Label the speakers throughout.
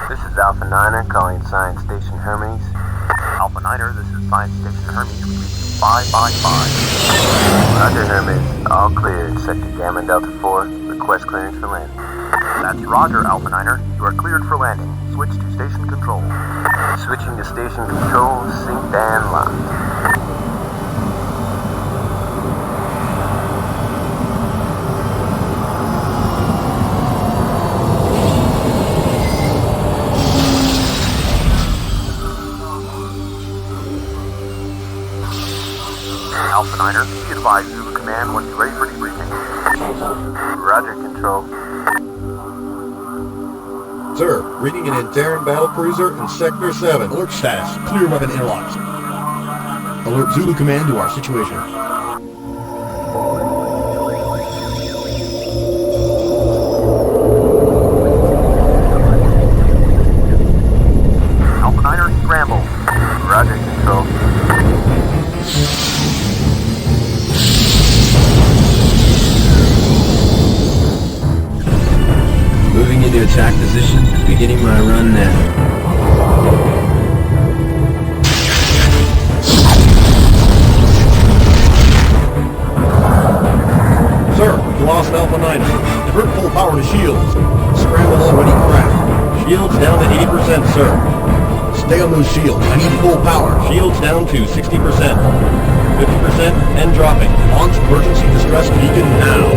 Speaker 1: This is Alpha Niner calling Science Station Hermes. Alpha Niner, this is Science Station Hermes. We read you 555. Roger, Hermes. All cleared. Sector Gamma Delta 4. Request clearance for landing. That's Roger, Alpha Niner. You are cleared for landing. Switch to station control. Switching to station control. Synced and locked. Alpha Niner, be advised Zulu Command when you're ready for debriefing. Roger, Control.
Speaker 2: Sir, reading an Antares battlecruiser in Sector 7.
Speaker 3: Alert status. Clear weapon interlocks. Alert Zulu Command to our situation.
Speaker 1: Alpha Niner, scramble. Roger, Control.
Speaker 4: Moving into attack position, beginning my run now.
Speaker 3: Sir, we lost Alpha 9. Divert full power to shields. Scramble already cracked. Shields down to 80%, sir. Stay on those shields. I need full power. Shields down to 60%. 50% and dropping. Launch emergency distress beacon now.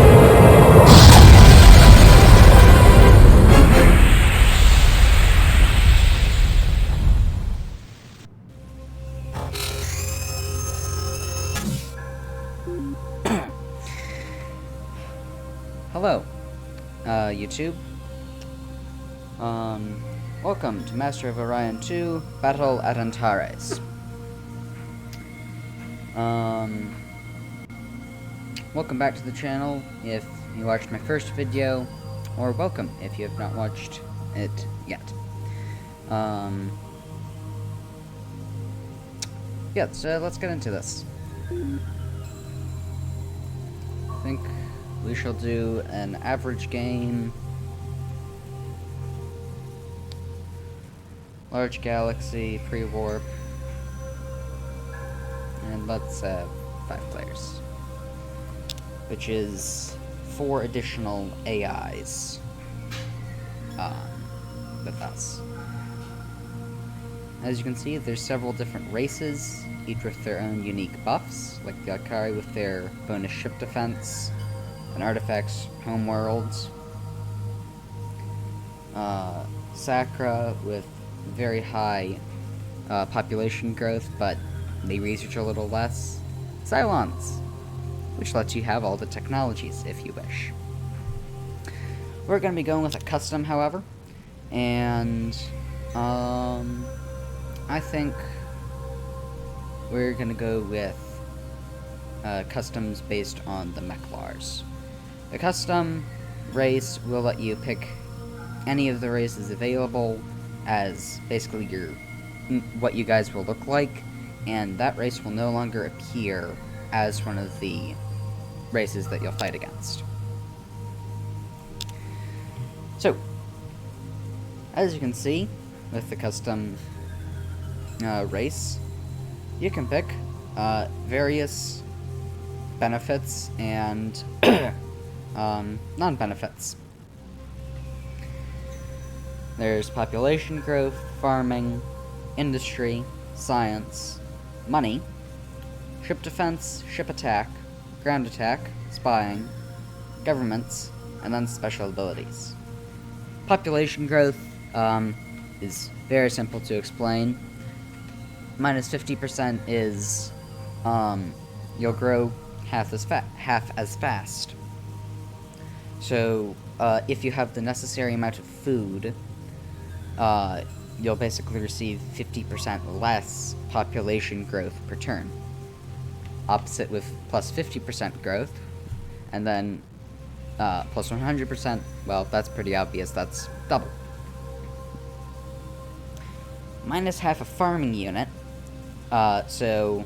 Speaker 5: Hello, YouTube. Welcome to Master of Orion II, Battle at Antares. Welcome back to the channel if you watched my first video, or welcome if you have not watched it yet. Yeah, so let's get into this. I think we shall do an average game, large galaxy, pre-warp, and let's have 5 players, which is 4 additional AIs with us. As you can see, there's several different races, each with their own unique buffs, like the Akari with their bonus ship defense, and artifacts, homeworlds. Sakra with very high population growth, but they research a little less. Cylons, which lets you have all the technologies if you wish. We're going to be going with a custom, however, and I think we're going to go with customs based on the Mechlars. The custom race will let you pick any of the races available as basically what you guys will look like, and that race will no longer appear as one of the races that you'll fight against. So, as you can see, with the custom race, you can pick various benefits and non-benefits. There's population growth, farming, industry, science, money, ship defense, ship attack, ground attack, spying, governments, and then special abilities. Population growth is very simple to explain. Minus 50% is you'll grow half as fast. So, if you have the necessary amount of food, you'll basically receive 50% less population growth per turn. Opposite with plus 50% growth, and then plus 100%, well, that's pretty obvious, that's double. Minus half a farming unit, so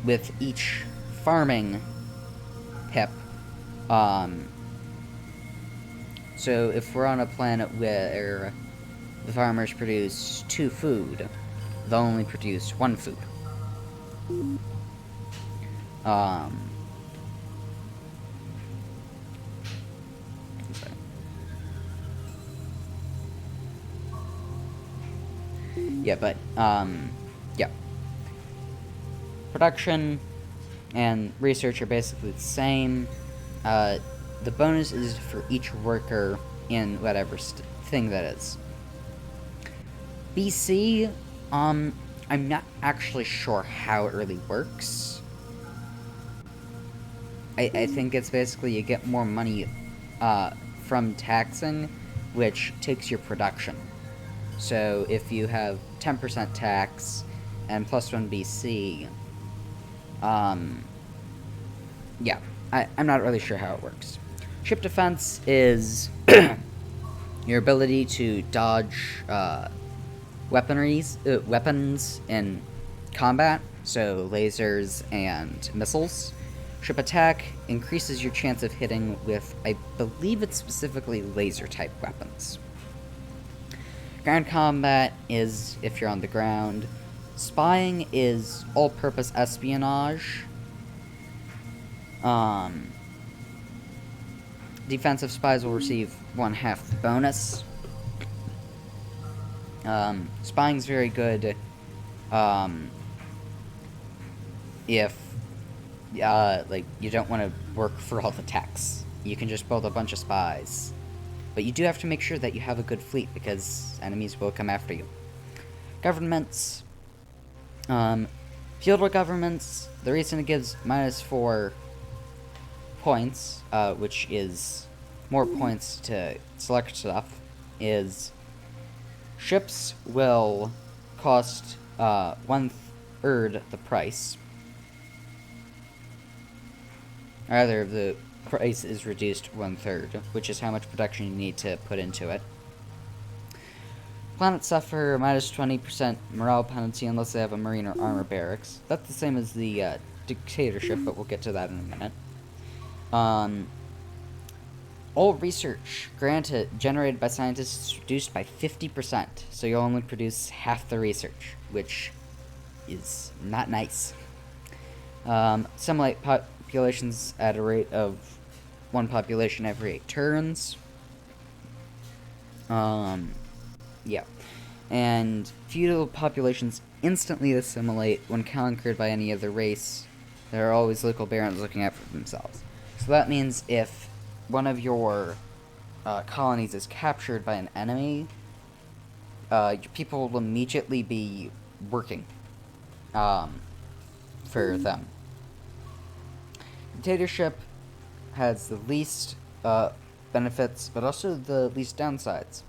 Speaker 5: with each farming pip, so if we're on a planet where the farmers produce 2 food, they'll only produce 1 food. Yeah, but, yeah. Production and research are basically the same. The bonus is for each worker in whatever thing that is. BC, I'm not actually sure how it really works. I think it's basically you get more money from taxing, which takes your production. So if you have 10% tax and plus 1 BC, yeah, I'm not really sure how it works. Ship defense is your ability to dodge weapons in combat, so lasers and missiles. Ship attack increases your chance of hitting with, I believe it's specifically laser-type weapons. Ground combat is if you're on the ground. Spying is all-purpose espionage. Defensive spies will receive 1/2 the bonus. Spying's very good if like you don't want to work for all the techs. You can just build a bunch of spies. But you do have to make sure that you have a good fleet, because enemies will come after you. Governments. Feudal governments, the reason it gives -4 points, which is more points to select stuff, is ships will cost 1/3 the price. Rather, the price is reduced 1/3, which is how much production you need to put into it. Planets suffer -20% morale penalty unless they have a marine or armor barracks. That's the same as the dictatorship, but we'll get to that in a minute. All research generated by scientists is reduced by 50%, so you'll only produce half the research, which is not nice. Simulate populations at a rate of 1 population every 8 turns. Yeah. And feudal populations instantly assimilate when conquered by any other race. There are always local barons looking out for themselves. So that means if one of your colonies is captured by an enemy, your people will immediately be working for them. Dictatorship has the least benefits, but also the least downsides.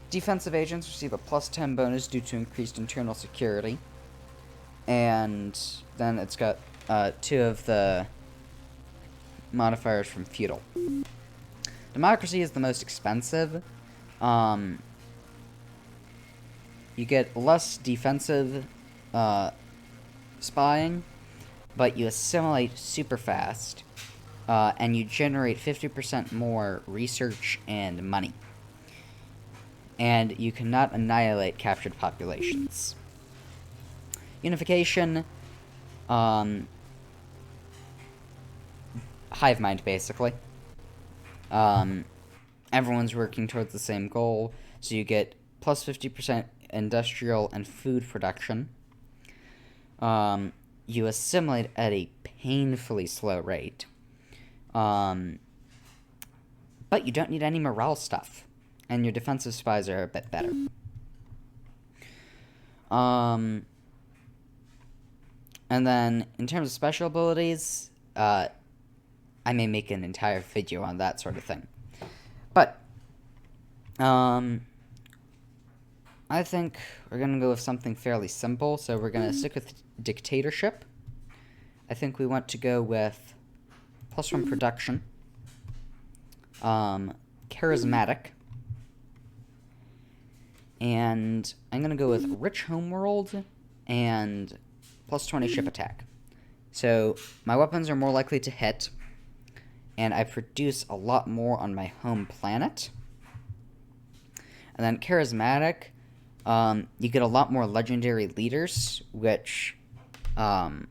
Speaker 5: Defensive agents receive a +10 bonus due to increased internal security. And then it's got 2 of the modifiers from feudal. Democracy is the most expensive. You get less defensive spying, but you assimilate super fast, and you generate 50% more research and money. And you cannot annihilate captured populations. Unification, hive mind, basically. Everyone's working towards the same goal, so you get +50% industrial and food production. You assimilate at a painfully slow rate. But you don't need any morale stuff. And your defensive spies are a bit better. And then, in terms of special abilities, I may make an entire video on that sort of thing. But, I think we're going to go with something fairly simple, so we're going to stick with dictatorship. I think we want to go with +1 production, charismatic, and I'm going to go with rich homeworld and +20 ship attack. So my weapons are more likely to hit, and I produce a lot more on my home planet. And then charismatic, you get a lot more legendary leaders, which I'll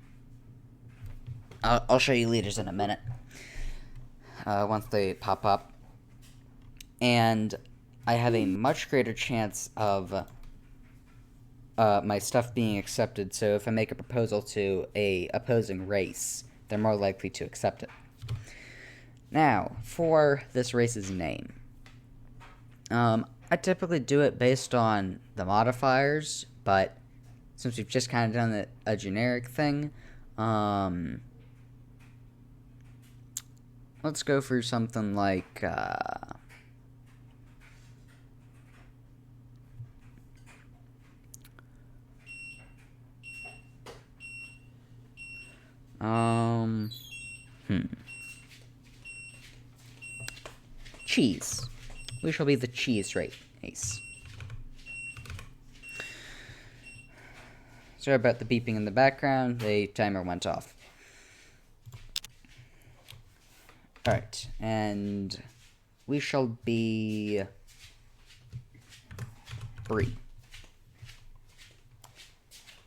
Speaker 5: show you leaders in a minute once they pop up. And I have a much greater chance of my stuff being accepted, so if I make a proposal to a opposing race, they're more likely to accept it. Now, for this race's name. I typically do it based on the modifiers, but since we've just kind of done a generic thing, let's go for something like, cheese. We shall be the cheese race. Sorry about the beeping in the background, the timer went off. Alright, and we shall be Brie.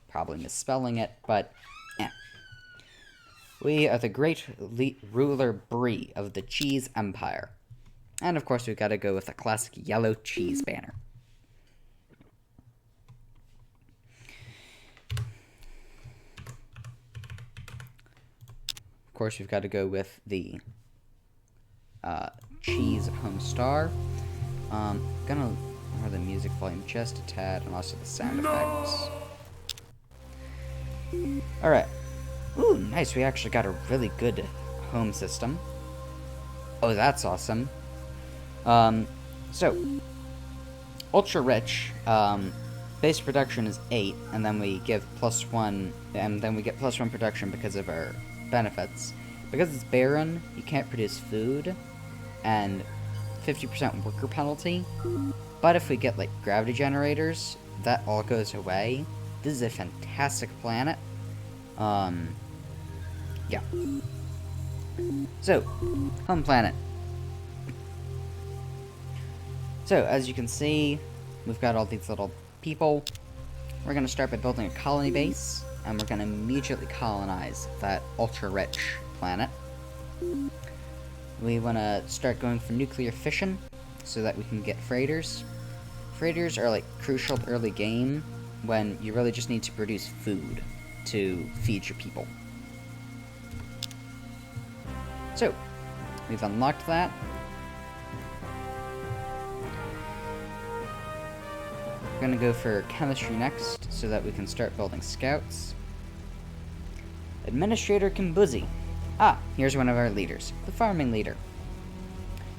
Speaker 5: Probably misspelling it, but we are the great ruler Brie of the Cheese Empire. And of course, we've got to go with a classic yellow cheese banner. Of course, we've got to go with the cheese home star. Gonna lower the music volume just a tad, and also the sound effects. Alright. Ooh, nice. We actually got a really good home system. Oh, that's awesome. So, ultra rich, base production is 8, and then we give +1, and then we get +1 production because of our benefits. Because it's barren, you can't produce food, and 50% worker penalty. But if we get, like, gravity generators, that all goes away. This is a fantastic planet. Yeah. So, home planet. So, as you can see, we've got all these little people. We're going to start by building a colony base, and we're going to immediately colonize that ultra-rich planet. We want to start going for nuclear fission, so that we can get freighters. Freighters are, like, crucial early game, when you really just need to produce food to feed your people. So, we've unlocked that. We're going to go for chemistry next, so that we can start building scouts. Administrator Kimbuzzi. Ah, here's one of our leaders, the farming leader.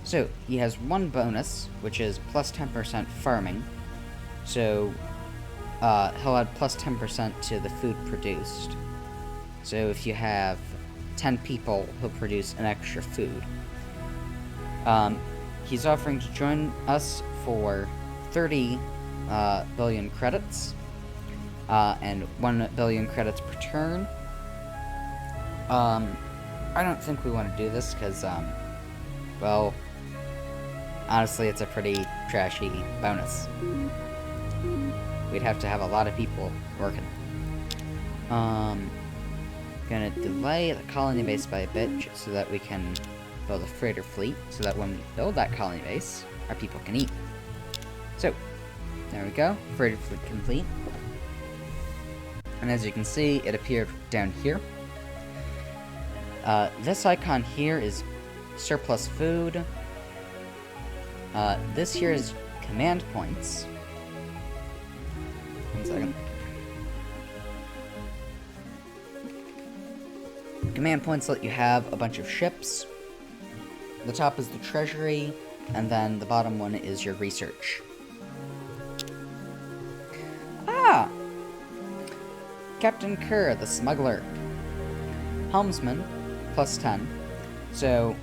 Speaker 5: So, he has one bonus, which is plus 10% farming. So, he'll add plus 10% to the food produced. So, if you have 10 people, he'll produce an extra food. He's offering to join us for 30 billion credits, and 1 billion credits per turn. I don't think we want to do this, because, well, honestly, it's a pretty trashy bonus. We'd have to have a lot of people working. Gonna delay the colony base by a bit, so that we can build a freighter fleet, so that when we build that colony base, our people can eat. So, there we go, freighter fleet complete. And as you can see, it appeared down here. This icon here is surplus food. This here is command points. 1 second. Command points let you have a bunch of ships. The top is the treasury, and then the bottom one is your research. Ah! Captain Kerr, the smuggler. Helmsman, plus 10. So,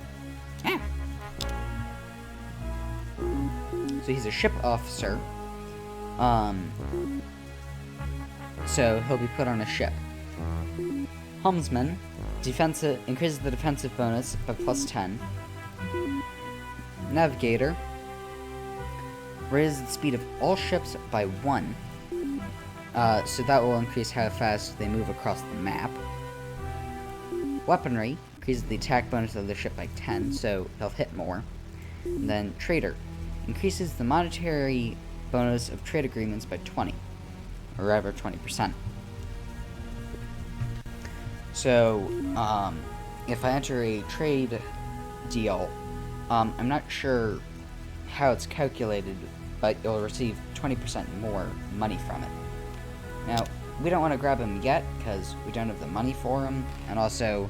Speaker 5: So he's a ship officer. So he'll be put on a ship. Helmsman, increases the defensive bonus by plus 10. Navigator, Raises the speed of all ships by 1. So that will increase how fast they move across the map. Weaponry increases the attack bonus of the ship by 10, so they'll hit more. And then Trader increases the monetary bonus of trade agreements by 20, or rather 20%. So, if I enter a trade deal, I'm not sure how it's calculated, but you'll receive 20% more money from it. Now, we don't want to grab him yet, because we don't have the money for him, and also,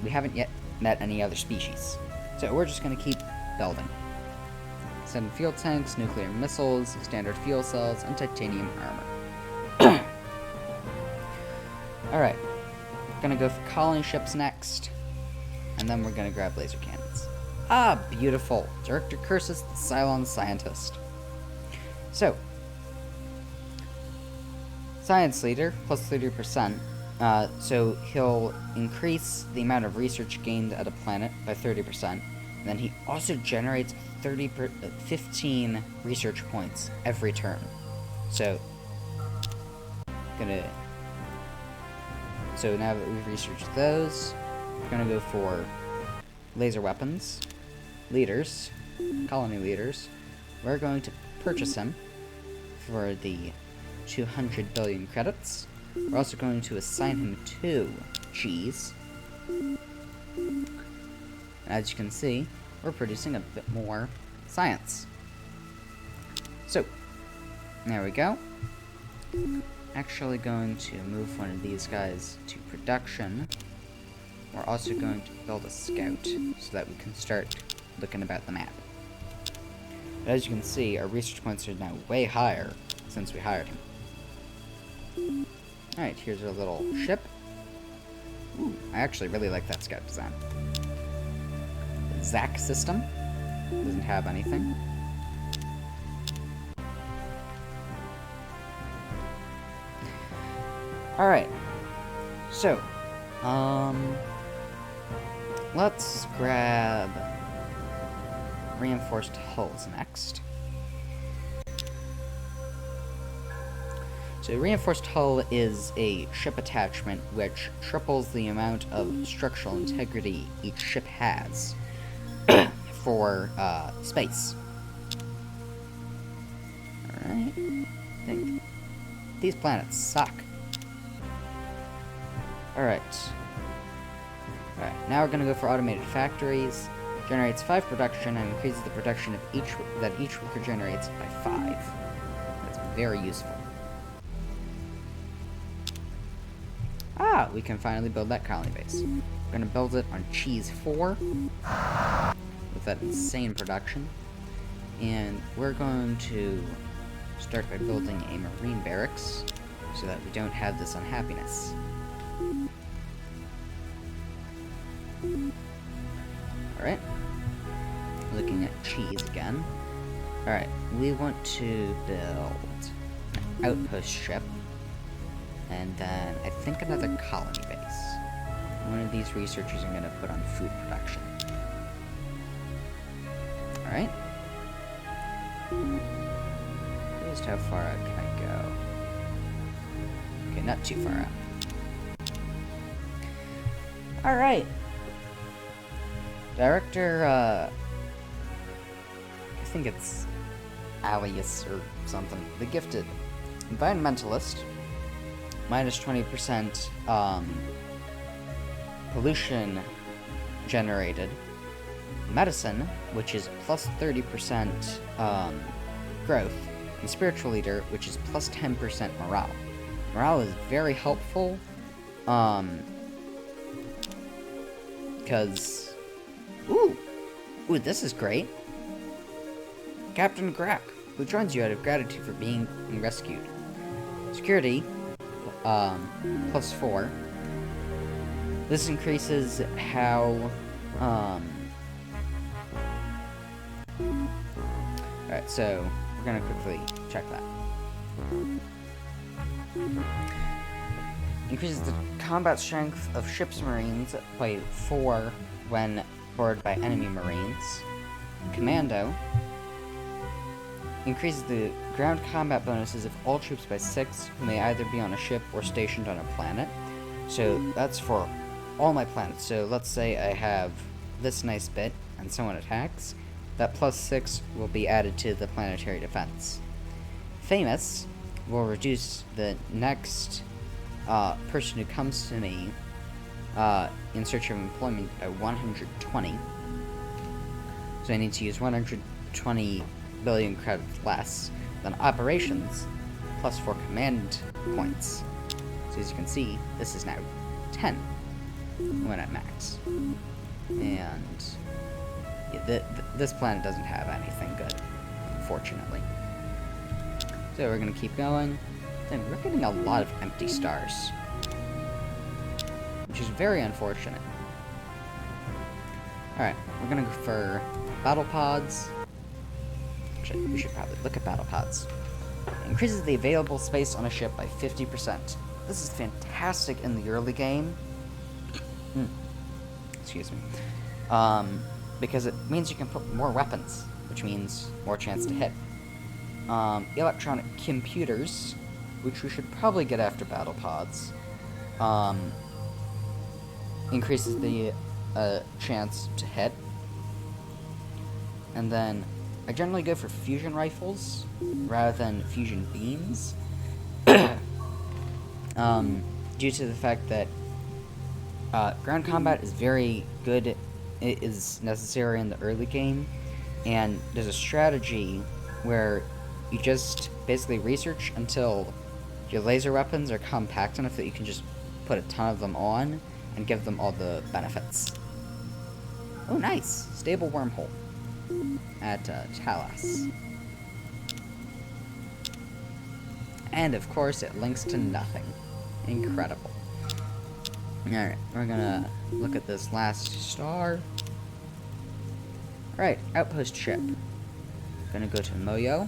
Speaker 5: we haven't yet met any other species. So we're just going to keep building. 7 fuel tanks, nuclear missiles, standard fuel cells, and titanium armor. Alright, we're going to go for colony ships next, and then we're going to grab laser cannons. Ah, beautiful. Director curses the Cylon scientist. So, science leader, plus 30%. So he'll increase the amount of research gained at a planet by 30%. And then he also generates 15 research points every turn. So, so now that we've researched those, we're gonna go for laser weapons, leaders, colony leaders. We're going to purchase him for the 200 billion credits. We're also going to assign him 2 cheese. As you can see, we're producing a bit more science. So, there we go. Actually going to move one of these guys to production. We're also going to build a scout so that we can start looking about the map. But as you can see, our research points are now way higher since we hired him. Alright, here's our little ship. Ooh, I actually really like that scout design. The Zac system doesn't have anything. Alright, so, let's grab reinforced hulls next. So reinforced hull is a ship attachment which triples the amount of structural integrity each ship has for space. Alright, I think these planets suck. Alright, now we're gonna go for automated factories. Generates 5 production and increases the production of each worker generates by 5. That's very useful. Ah, we can finally build that colony base. We're gonna build it on Cheese 4 with that insane production. And we're going to start by building a marine barracks so that we don't have this unhappiness. Alright. Looking at cheese again. Alright, we want to build an outpost ship. And then, I think another colony base. One of these researchers I'm going to put on food production. Alright. Just how far out can I go? Okay, not too far out. Alright. Director, I think it's Alias or something. The Gifted. Environmentalist. Minus 20% pollution generated. Medicine, which is plus 30% growth. And Spiritual Leader, which is plus 10% morale. Morale is very helpful, because... Ooh, this is great. Captain Grack, who joins you out of gratitude for being rescued. Security, plus 4. This increases how, Alright, so we're gonna quickly check that. Increases the combat strength of ship's marines by 4 when boarded by enemy marines. Commando increases the ground combat bonuses of all troops by 6 who may either be on a ship or stationed on a planet. So that's for all my planets. So let's say I have this nice bit and someone attacks. That +6 will be added to the planetary defense. Famous will reduce the next person who comes to me in search of employment by 120. So I need to use 120 billion credits less than operations, plus 4 command points. So as you can see, this is now 10 when at max. And yeah, this planet doesn't have anything good, unfortunately. So we're gonna keep going. Then we're getting a lot of empty stars, which is very unfortunate. Alright, we're gonna go for battle pods. Actually, we should probably look at battle pods. Increases the available space on a ship by 50%. This is fantastic in the early game. Excuse me. Because it means you can put more weapons, which means more chance to hit. Electronic computers, which we should probably get after battle pods, increases the chance to hit. And then I generally go for fusion rifles rather than fusion beams, due to the fact that ground combat is very good. It is necessary in the early game, and there's a strategy where you just basically research until your laser weapons are compact enough that you can just put a ton of them on and give them all the benefits. Oh, nice! Stable wormhole at Talas. And of course, it links to nothing. Incredible. Alright, we're gonna look at this last star. Alright, outpost ship. Gonna go to Moyo.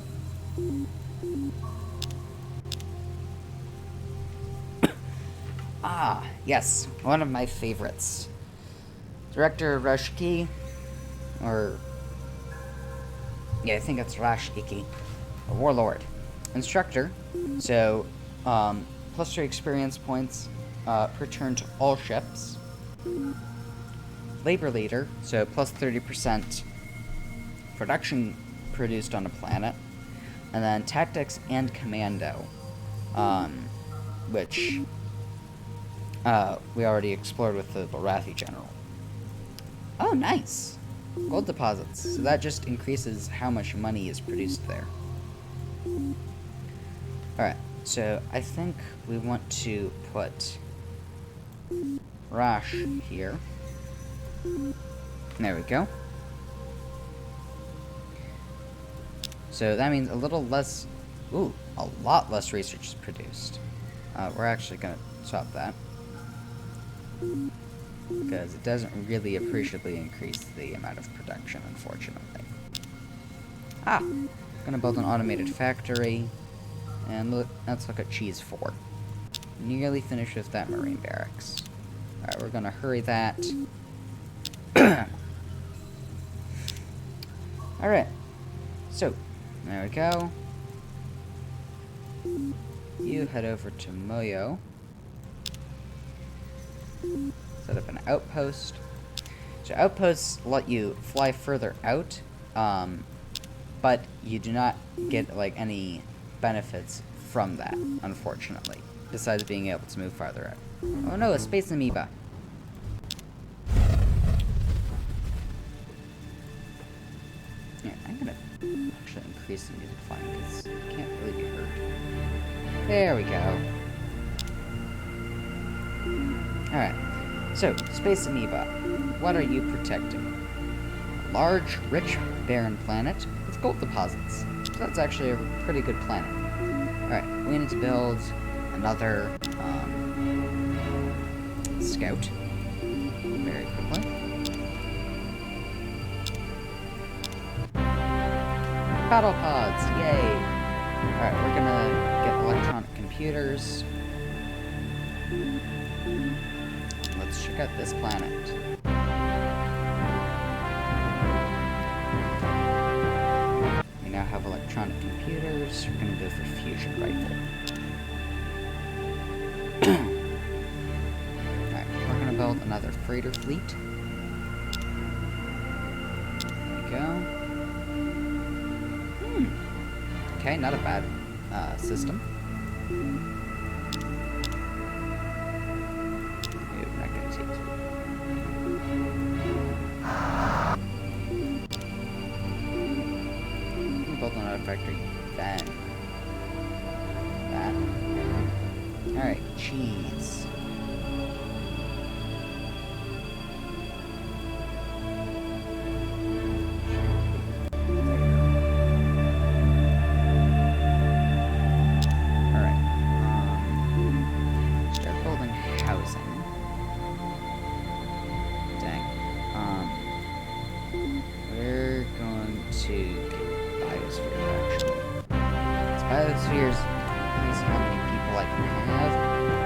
Speaker 5: Ah, yes, one of my favorites. Director Rashiki, or yeah, I think it's Rashiki, a warlord. Instructor, so +3 experience points per turn to all ships. Labor leader, so +30% production produced on a planet. And then tactics and commando, which we already explored with the Barathi general. Oh, nice! Gold deposits. So that just increases how much money is produced there. Alright, so I think we want to put Rash here. There we go. So that means a little less, ooh, a lot less research is produced. We're actually going to swap that, because it doesn't really appreciably increase the amount of production, unfortunately. I'm going to build an automated factory, and let's look at Cheese 4. Nearly finished with that marine barracks. Alright, we're going to hurry that. Alright, so there we go. You head over to Moyo. Set up an outpost. So outposts let you fly further out, but you do not get like any benefits from that, unfortunately, besides being able to move farther out. Oh no, a space amoeba. Yeah, I'm gonna actually increase the music volume because it can't really be heard. There we go. Alright, so, space amoeba. What are you protecting? A large, rich, barren planet with gold deposits. So that's actually a pretty good planet. Alright, we need to build another scout very quickly. Battle pods, yay! Alright, we're gonna get electronic computers. Let's check out this planet. We now have electronic computers. We're gonna go for fusion rifle. Alright, we're gonna build another freighter fleet. There we go. Okay, not a bad system. We're not gonna take it. Build another factory. Then that. Alright, cheese. Alright. Start building housing. Dang. We're going to biosphere actually. It's biospheres increase how many people I can have,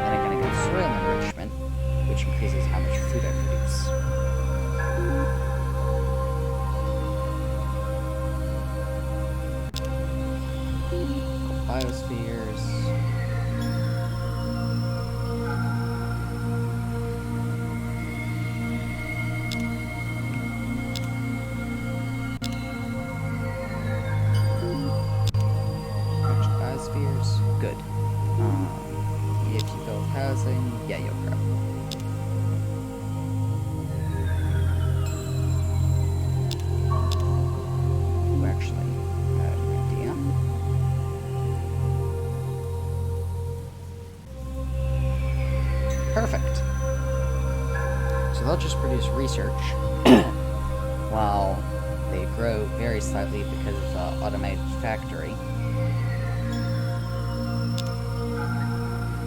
Speaker 5: then I'm gonna get soil enrichment, which increases how much food I produce. Biospheres. Biospheres, good. If you build housing, yeah, you'll grow. You actually had an idea. Perfect. So they'll just produce research while they grow very slightly because of the automated factory.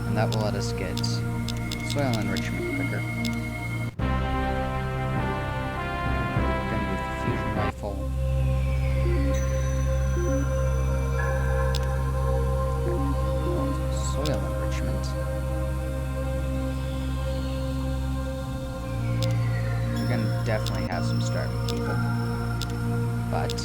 Speaker 5: And that will let us get soil enrichment quicker. Then with the fusion rifle. Soil enrichment. We're gonna definitely have some starving people. But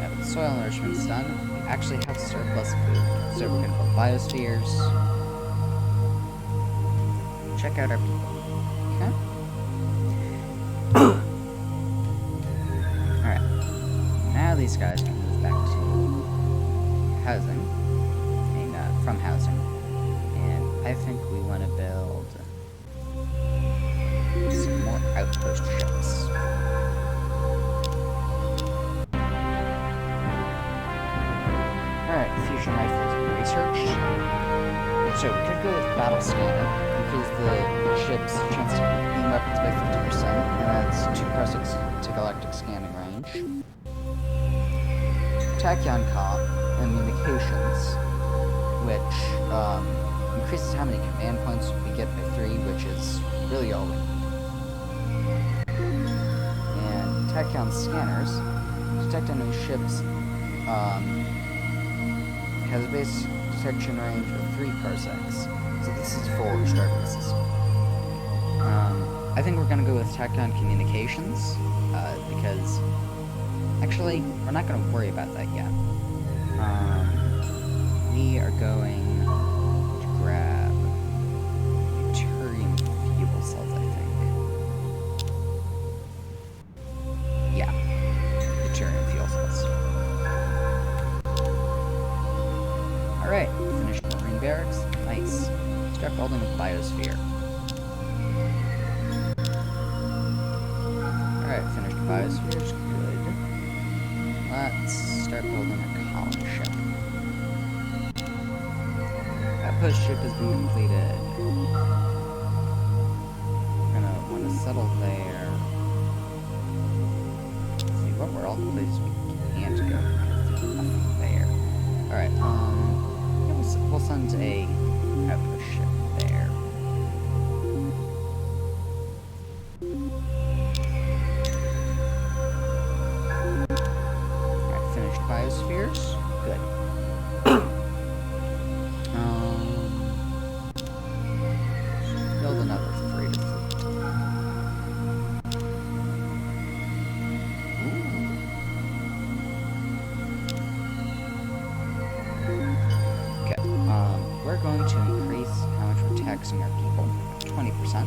Speaker 5: yeah, with soil enrichment's done, we actually have surplus food. So we're gonna put biospheres. Check out our people. Okay. Alright. Now these guys can move back to housing. I mean, from housing. And I think we want to build some more outpost ships. Alright, fusion rifles we researched. So we could go with battle scanner, increase the ship's chance to beam weapons by 50%, and that's 2 parsecs to galactic scanning range. Tachyon communications, which increases how many command points we get by 3, which is really all we need. And Tachyon scanners detect enemy ships. Has a base detection range of 3 parsecs. So this is for starting the system. I think we're gonna go with Tachyon communications, because actually we're not gonna worry about that yet. We are going to grab deuterium fuel cells, I think. Yeah, deuterium fuel cells. Alright, finished marine barracks. Nice. Start building a biosphere. Alright, finished biospheres. Good. Let's start building a colony ship. Outpost ship has been completed. We're gonna want to settle there. Let's see, what were all the places we can't go? Because there's nothing there. Alright, yeah, we'll send a outpost ship there. Alright, finished biospheres. Good. Build another freighter fleet. going to increase how much we're taxing our people, 20%,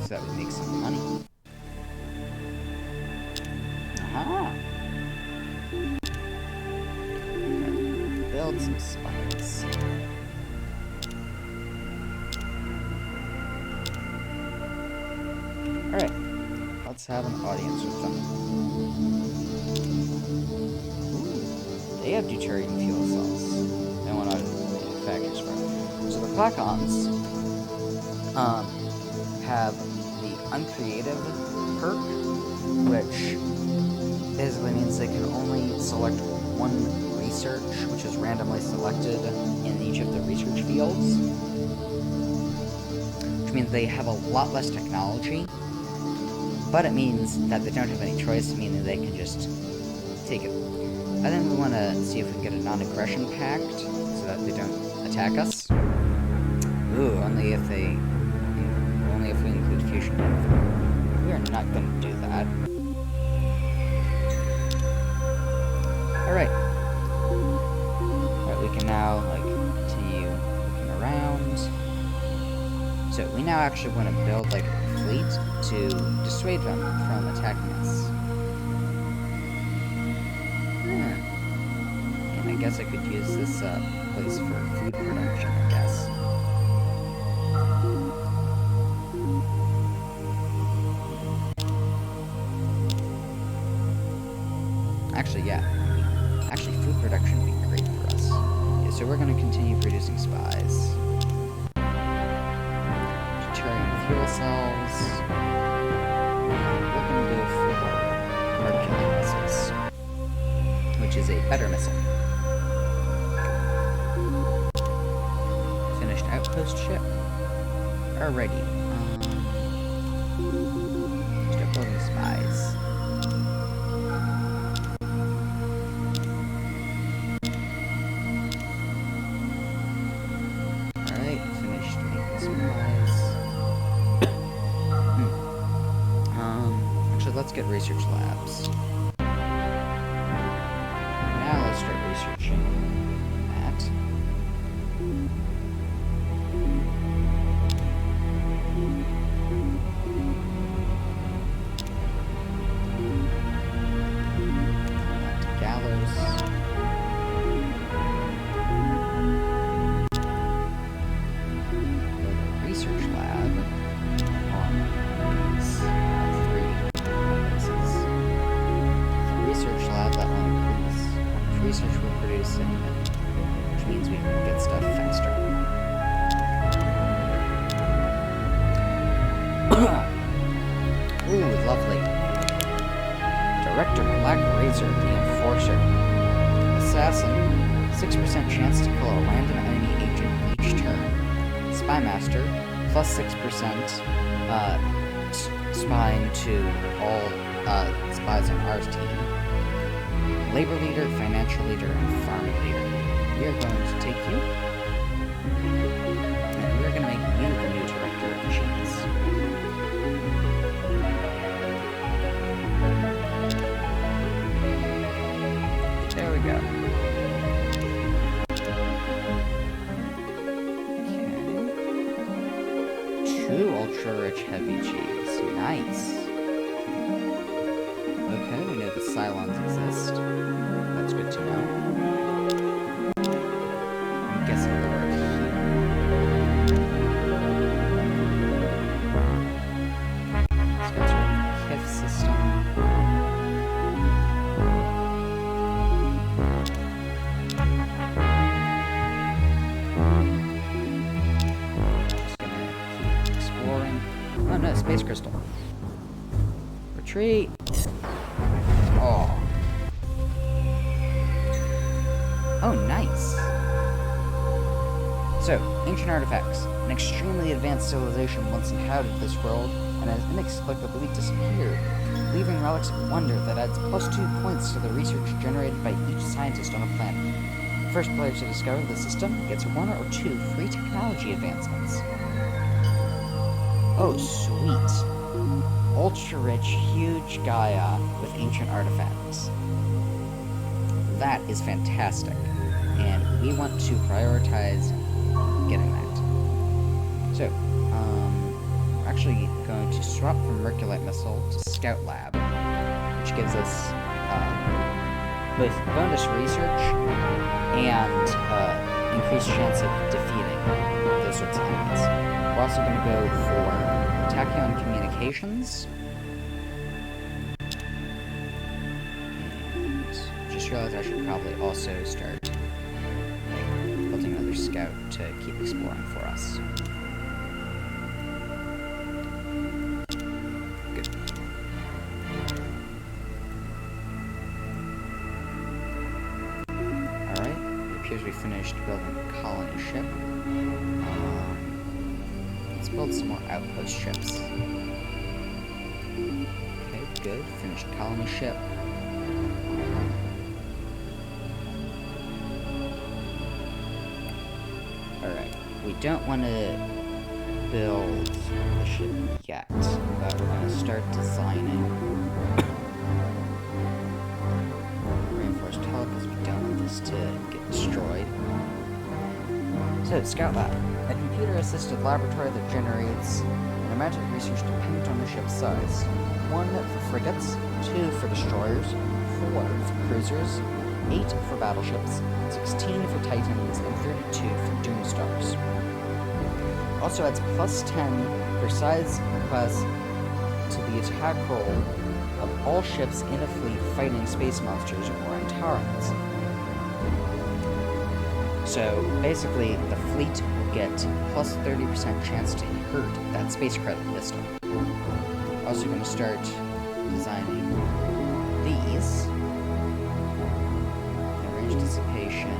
Speaker 5: so that we make some money. Aha! Build some spies. Alright, let's have an audience with them. Ooh, they have deuterium fuel cells. They want to manufacture from. So the Placons have the uncreative perk, which basically means they can only select one research, which is randomly selected in each of the research fields, which means they have a lot less technology, but it means that they don't have any choice, meaning they can just take it. I think we want to see if we can get a non-aggression pact, so that they don't attack us. Ooh, only if we include fusion. We are not going to do that. Alright. Alright, we can now, continue looking around. So, we now actually want to build, a fleet to dissuade them from attacking us. And I guess I could use this, place for food production, I guess. Actually, yeah. Food production would be great for us. Yeah, so we're going to continue producing spies. Deuterium fuel cells. We're going to go for artillery missiles, which is a better missile. Finished outpost ship. Alrighty. Start building spies. Let's get research labs. Now let's start researching that. That to Gallows. Build a research lab on these three. Research lab that will increase research we're producing, which means we can get stuff faster. Ooh, lovely. Director Black Razor, the Enforcer. Assassin, 6% chance to kill a random enemy agent each turn. Spy Master, plus 6% spying to all spies on our team. Labor leader, financial leader, and farming leader. We are going to take you, and we are going to make you the new director of machines. There we go. Okay. 2 ultra-rich heavy cheese. Nice. Okay, we know the Cylons exist. That's good to know. I'm guessing they're right here. These guys are in the KIF system. Just gonna keep exploring. Oh no, space crystal. Retreat! Oh, nice. So, ancient artifacts. An extremely advanced civilization once inhabited this world and has inexplicably disappeared, leaving relics of wonder that adds +2 points to the research generated by each scientist on a planet. The first player to discover the system gets 1 or 2 free technology advancements. Oh, sweet. Ultra-rich, huge Gaia with ancient artifacts. That is fantastic. and we want to prioritize getting that. So, we're actually going to swap from Merculite Missile to Scout Lab, which gives us both bonus research and increased chance of defeating those sorts of enemies. We're also going to go for Tachyon Communications. And just realized I should probably also start building another scout to keep exploring for us. Good. Alright, it appears we finished building a colony ship. Let's build some more outpost ships. Okay, good. Finished colony ship. Alright, we don't want to build the ship yet, but we're going to start designing reinforced hull because we don't want this to get destroyed. So, Scout Lab. A computer-assisted laboratory that generates an amount of research dependent on the ship's size. 1 for frigates, 2 for destroyers, 4 for cruisers, 8 for battleships, 16 for titans, and 32 for doomstars. Also adds +10 for size class to the attack roll of all ships in a fleet fighting space monsters or Antares. So basically, the fleet will get +30% chance to hurt that space credit system. Also going to start designing these. Range dissipation.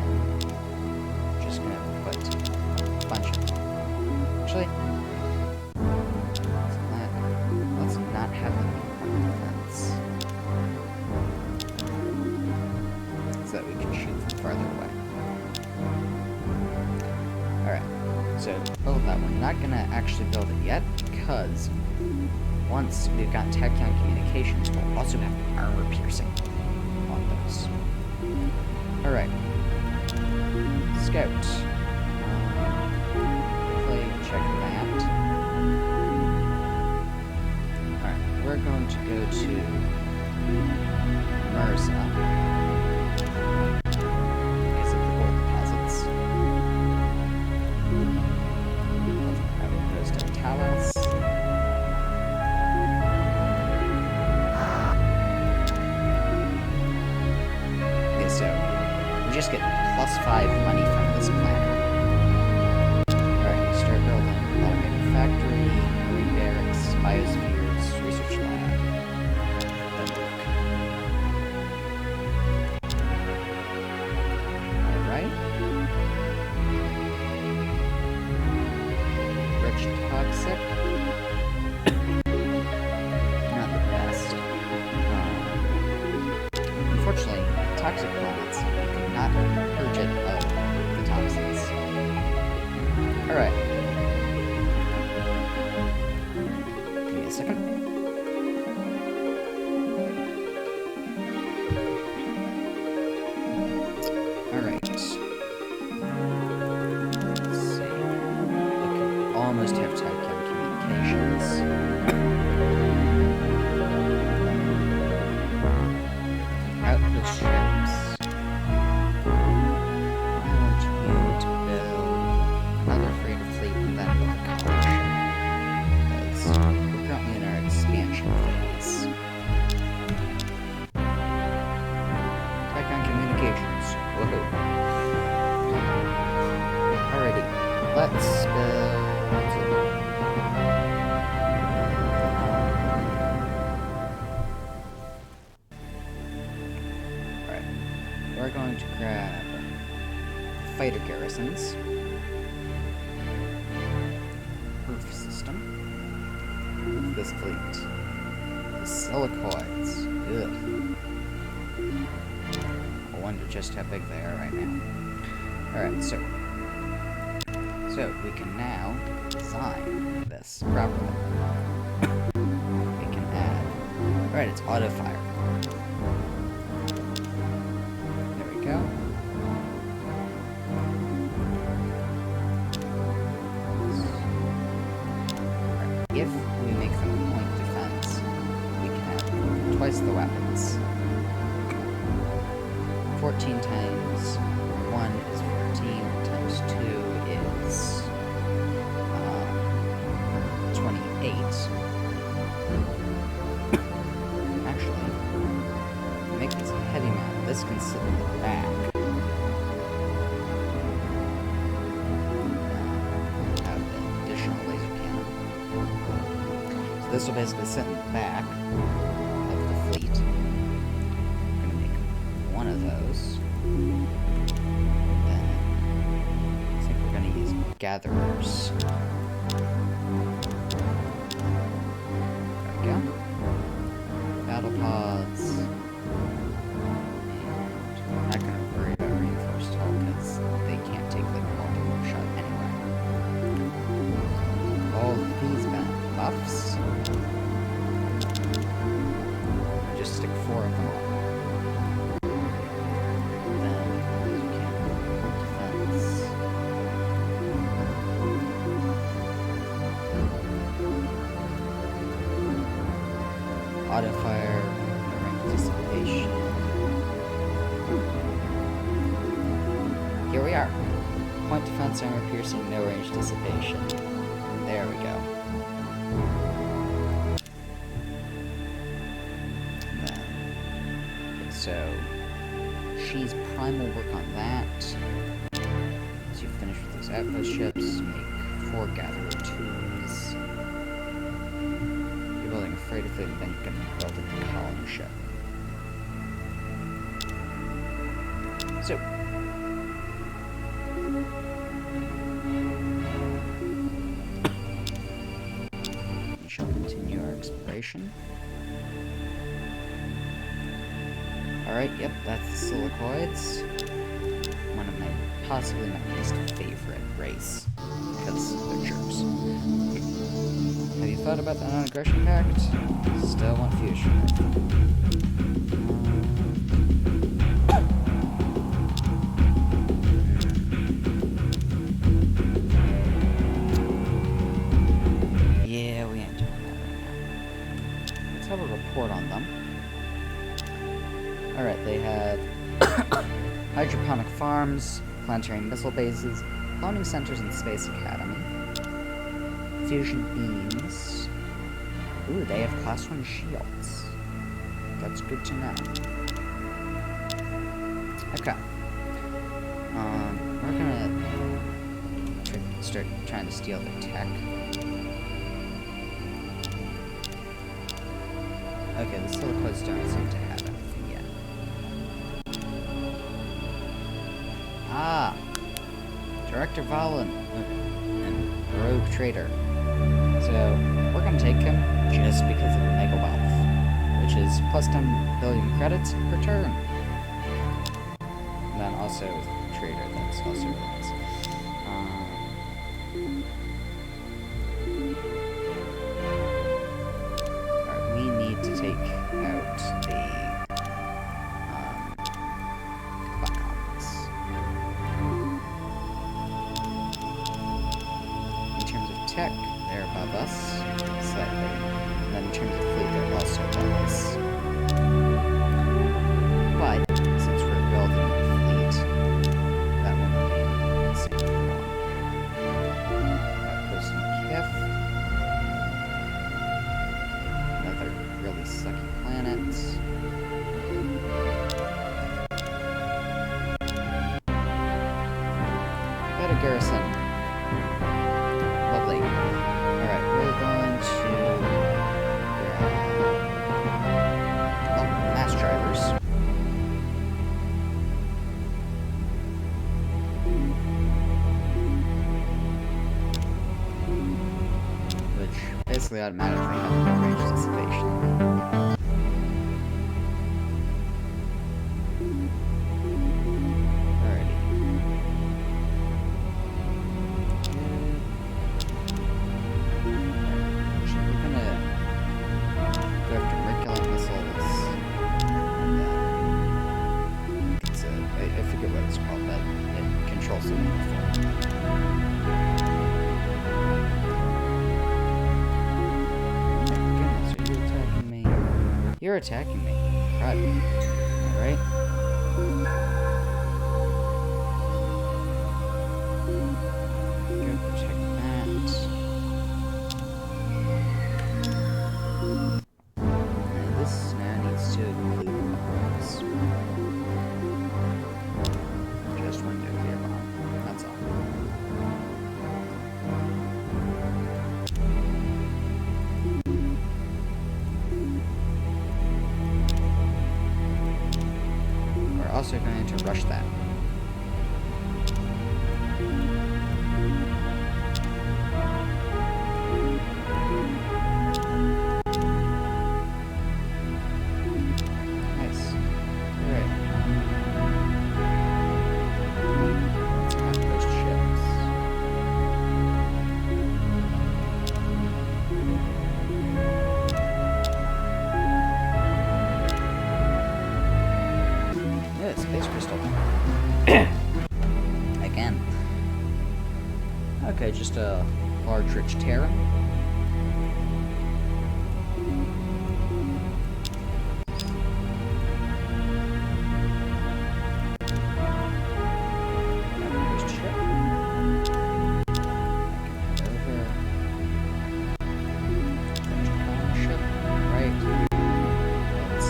Speaker 5: Just going to put a bunch of them. Actually, let's not have them on the fence. So that we can shoot from farther away. Alright, so build that. We're not going to actually build it yet, because once we've got Tachyon Communications, we'll also have armor piercing on those. Alright. Scout. Check that. Alright, we're going to go to Mirza. Because of the gold deposits. Outpost Antares. Okay, so we just get +5 money from this planet. Alright, start building automated factory, marine barracks, biospheres, research lab. Alright. Rich toxic. Not the best. Unfortunately, toxic planets could not purge it of the toxins. Alright. Give me a second. Alright. Let's see. I can almost have Tachyon Communications. Outpost ships. I want you to build another freighter fleet and then build a colony ship. Because we're currently in our expansion phase. Tachyon Communications. Woohoo. Alrighty. Let's build... Alright. We're going to grab fighter garrisons. Roof system. This fleet. The silicoids. Ugh. I wonder just how big they are right now. Alright, so we can now design this properly. We can add... Alright, it's auto fire. There we go. increase the weapons. 14 times 1 is 14, times 2 is 28. Actually, make these heavy metal. This can sit in the back. Have an additional laser cannon. So this will basically sit in the back of the fleet. I'm gonna make one of those. Then I think we're gonna use gatherers. There we go. Battle pods. And I'm not gonna worry about reinforced hull because they can't take like multiple shot anyway. All these buffs. Just stick 4 of them on. Then you can defense. Auto fire, range dissipation. Here we are. Point defense, armor piercing, no range dissipation. There we go. So, she's prime will work on that. Once you finish with those outpost ships, make 4 gatherer 2s. You're building a freighter fleet, and then you can build a colony ship. So, we shall continue our exploration. Alright, yep, that's the Silicoids. One of my, possibly my least favorite race. Because they're jerks. Have you thought about the non-aggression pact? Still want fusion. Yeah, we ain't doing that right now. Let's have a report on them. Alright, they had hydroponic farms, planetary missile bases, cloning centers, and space academy. Fusion beams. Ooh, they have class 1 shields. That's good to know. Okay. We're gonna start trying to steal their tech. Okay, the Silicoids don't seem to have anything yet. Ah! Director Valen, rogue trader. So, we're gonna take him just because of the Mega Wealth, which is plus 10 billion credits per turn. And then also trader, that's also really nice. Alright, we need to take out the Buckons. In terms of tech, they're above us slightly. And then in terms of fleet, they're also above us. But since we're building a fleet, that won't be the same anymore. Outpost in Kif. Another really sucky planet. Got a garrison. Lovely. Alright, we're going to grab mass drivers. Which basically automatically have no range dissipation. Alrighty. Actually, we're gonna go after Merculite missiles. It's I forget what it's called, but it controls the uniform. My goodness, are you attacking me? You're attacking me. Crud. Alright. Go protect that. And this now needs to include bombs. Just one nuclear bomb. That's all. We're also going to rush that. Nice. Alright. Those ships. Yeah, space crystal. Again. Okay, just a large rich Terran. First ship. Over. Finished colony ship. Right. Let's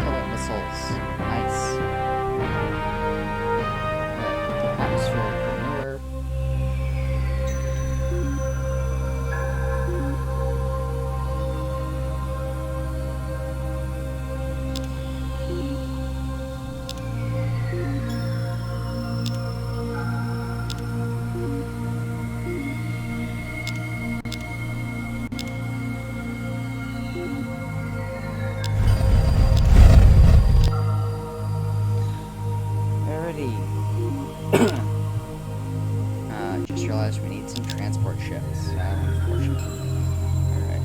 Speaker 5: killer missiles. Nice. Atmospheric renewer. Alrighty. Just realized we need some transport ships. Unfortunately. Alright.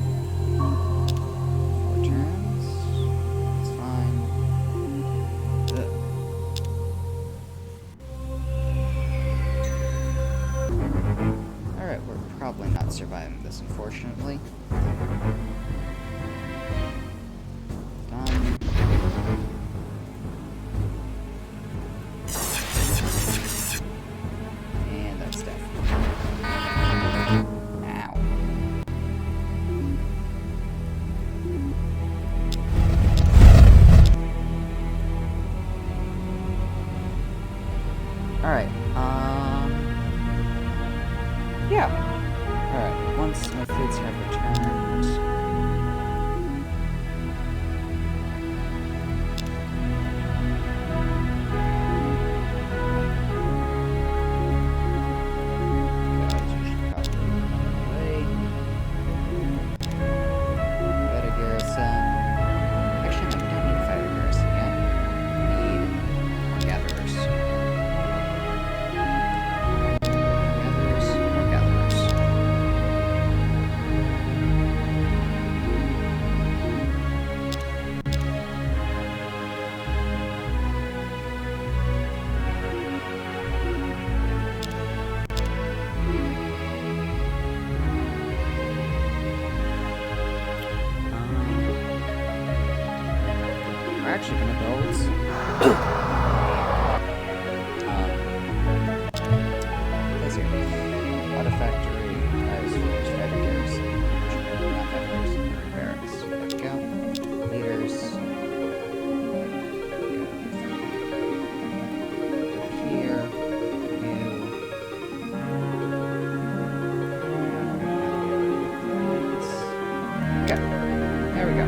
Speaker 5: 4 turns. It's fine. Ugh. Alright, we're probably not surviving this, unfortunately. Done. And that's death. Ow. Alright, yeah. Alright, once my fleets have returned... Guys, we should probably run away. Better garrison. Actually, no, we don't need a fighter garrison yet. We need more gatherers. More gatherers. We're actually gonna build let's see. Auto factory as fighter garrison. Not fighter garrison, barracks. There we go. Leaders. Here. New. Okay. There we go.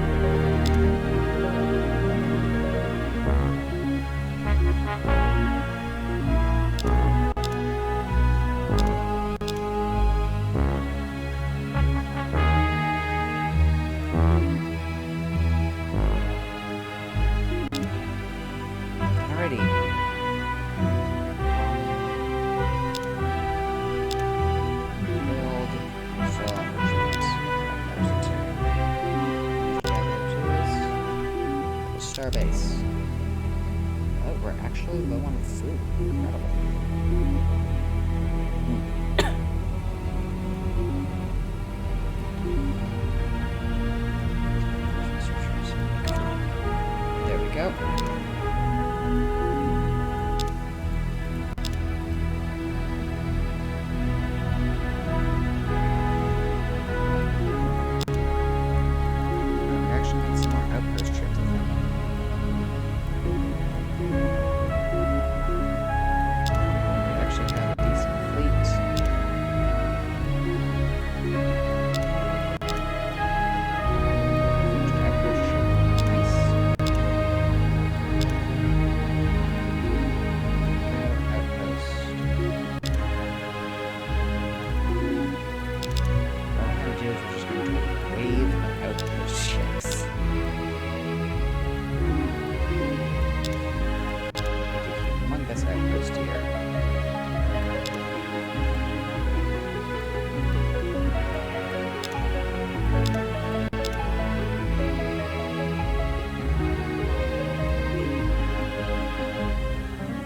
Speaker 5: Alrighty. Build some troops. Starbase. Oh, we're actually low on food. Incredible. There we go. We actually need some more outpost trips, I think. We actually have a decent fleet. First outpost ship. Nice. Outpost. All we're going to do is we're just going to do a wave of outpost ships. Humongous outpost here.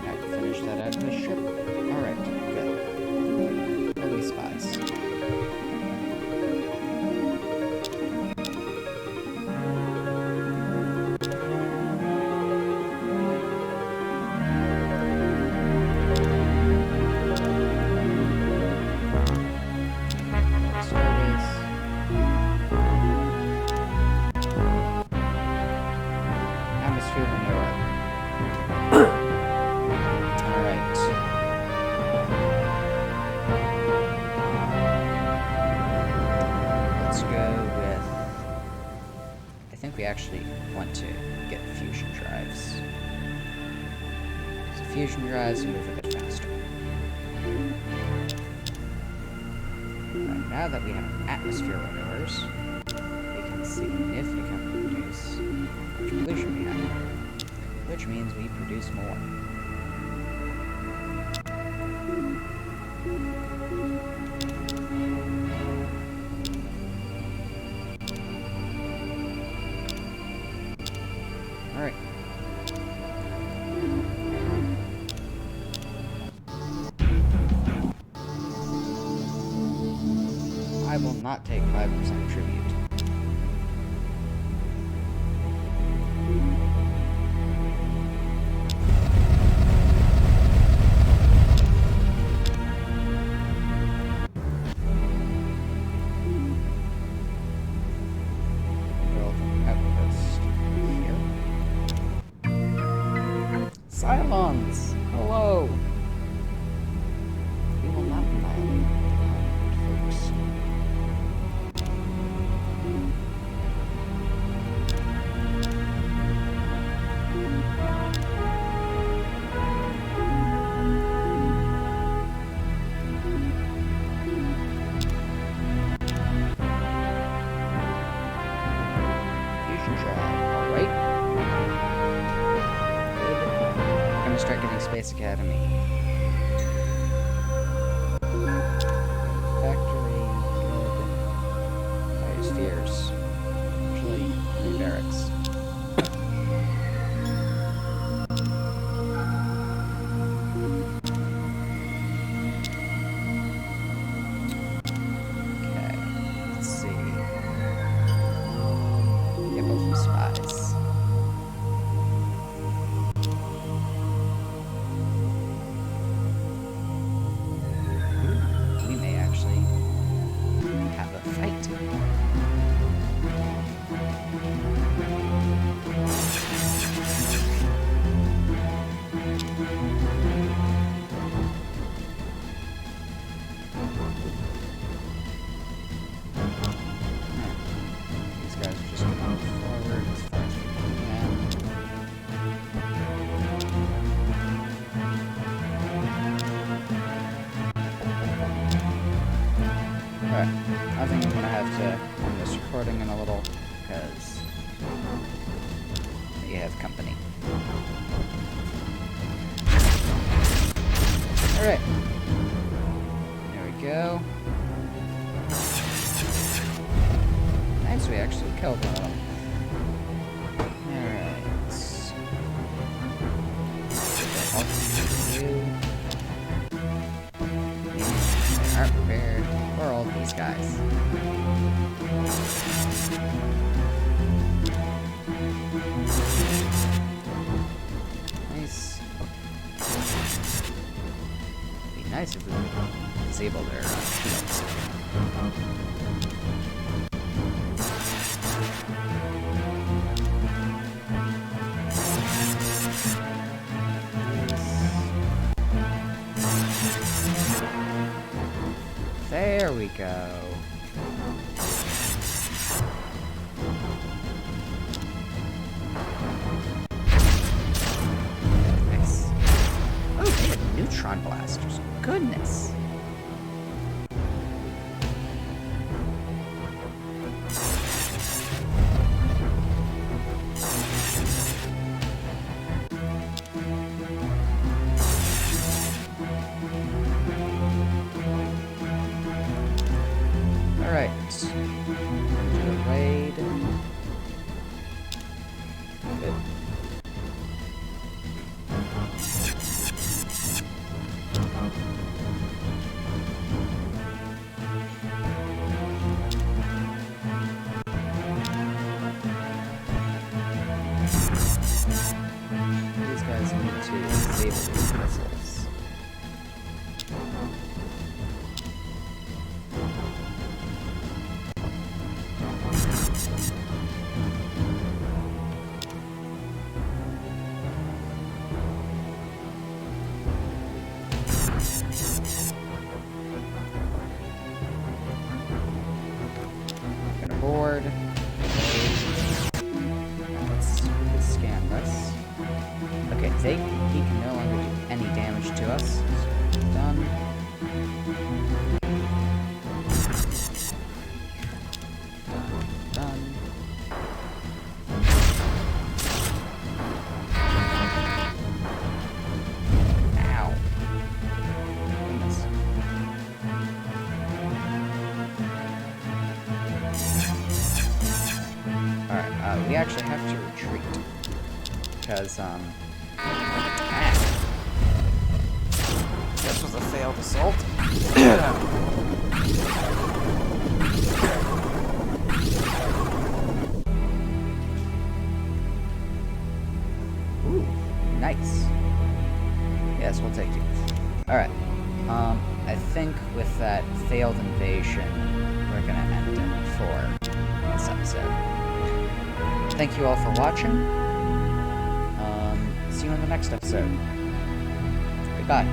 Speaker 5: Alright, finish that outpost ship. Alright, good. Release spies. Starbase. Atmosphere manure. Alright. Let's go with... I think we actually want to get fusion drives. So fusion drives move a bit faster. Right, now that we have atmosphere manures, we can significantly reduce how much pollution we have, which means we produce more. Alright. I will not take 5% tribute. Build outpost here. Cylons! Hello! We will not annihilate the continent, folks. Fusion trial, alright. Good. We're gonna start getting Space Academy. Factory, good. Biospheres. Actually, new barracks. Okay, let's see. Get both some spies. We may actually have a fight. These guys are just going forward as far as we can. Alright, I think I'm gonna have to end this recording in a little, because you have company. Alright. There we go. Nice, we actually killed one of them. Alright. these guys. Nice. It'd be nice if we could disable their shields. There we go. Nice. Oh, they have neutron blasters. Goodness. Alright. Do a raid. Good. These guys need to disable these missiles. Gonna board. Let's scan this. Okay, he can no longer do any damage to us. So, done. Done. Ow. Goodness. Alright, we actually have to retreat. Because, this was a failed assault. Ooh, nice. Yes, we'll take you. Alright, I think with that failed invasion, we're gonna end it for this episode. Thank you all for watching. See you in the next episode. Goodbye.